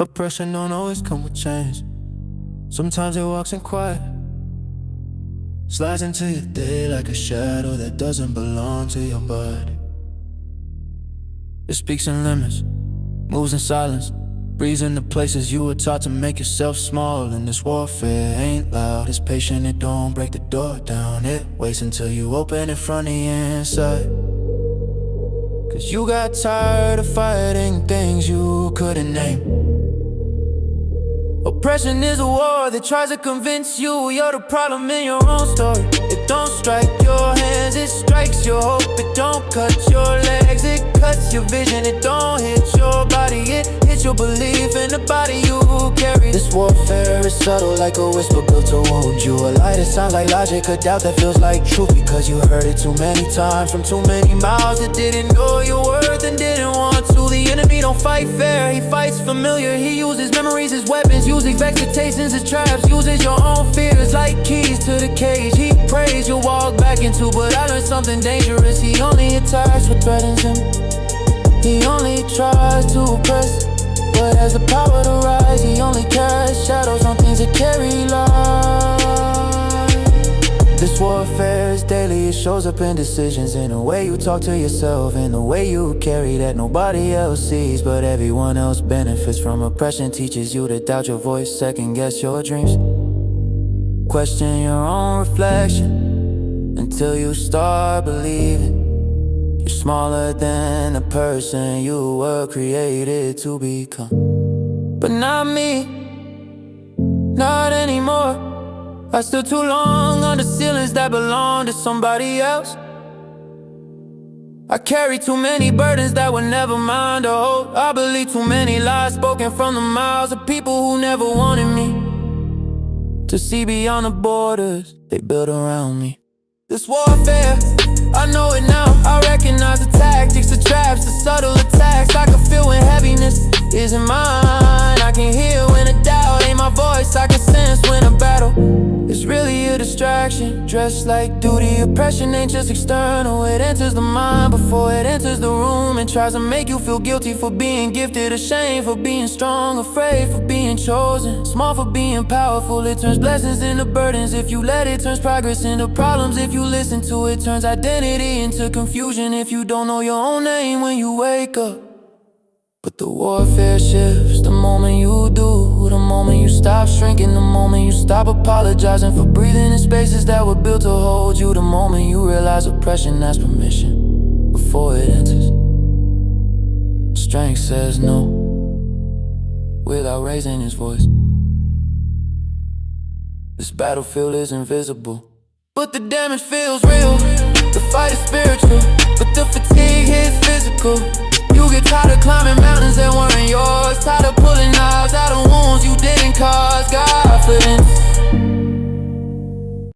Oppression don't always come with change. Sometimes it walks in quiet, slides into your day like a shadow that doesn't belong to your body. It speaks in limits, moves in silence, breathes into places you were taught to make yourself small. And this warfare ain't loud, it's patient, it don't break the door down. It waits until you open it from the inside. Cause you got tired of fighting things you couldn't name. Oppression is a war that tries to convince you you're the problem in your own story. It don't strike your hands, it strikes your hope. It don't cut your legs, it cuts your vision. It don't hit your body, it hits your belief in the body you carry. This warfare is subtle like a whisper built to wound you. A lie that sounds like logic, a doubt that feels like truth, because you heard it too many times from too many mouths that didn't know your worth and didn't want to. The enemy don't fight fair, he fights familiar. He uses memories as weapons, uses expectations as traps, uses your own fears like keys to the cage. He prays you'll walk back into, but I learned something dangerous. He only attacks what threatens him. He only tries to oppress, but has the power to rise. He only casts shadows on things that carry light. This warfare is daily, it shows up in decisions, in the way you talk to yourself, in the way you carry that nobody else sees, but everyone else benefits from. Oppression teaches you to doubt your voice, second guess your dreams, question your own reflection, until you start believing you're smaller than the person you were created to become. But not me, not anymore. I stood too long under ceilings that belong to somebody else. I carry too many burdens that were never mine to hold. I believe too many lies spoken from the mouths of people who never wanted me to see beyond the borders they built around me. This warfare, I know it now. I recognize the tactics, the traps, the subtle attacks. I can feel when heaviness isn't mine. I can hear when a doubt ain't my voice. I can sense when a battle is really a distraction, dressed like duty. Oppression ain't just external, it enters the mind before it enters the room, and tries to make you feel guilty for being gifted, ashamed for being strong, afraid for being chosen, small for being powerful. It turns blessings into burdens if you let it, turns progress into problems if you listen to it, turns identity into confusion if you don't know your own name when you wake up. But the warfare shifts the moment you do, the moment you stop shrinking, the moment you stop apologizing for breathing in spaces that were built to hold you, the moment you realize oppression asks permission before it enters. Strength says no without raising his voice. This battlefield is invisible, but the damage feels real. The fight is spiritual, but the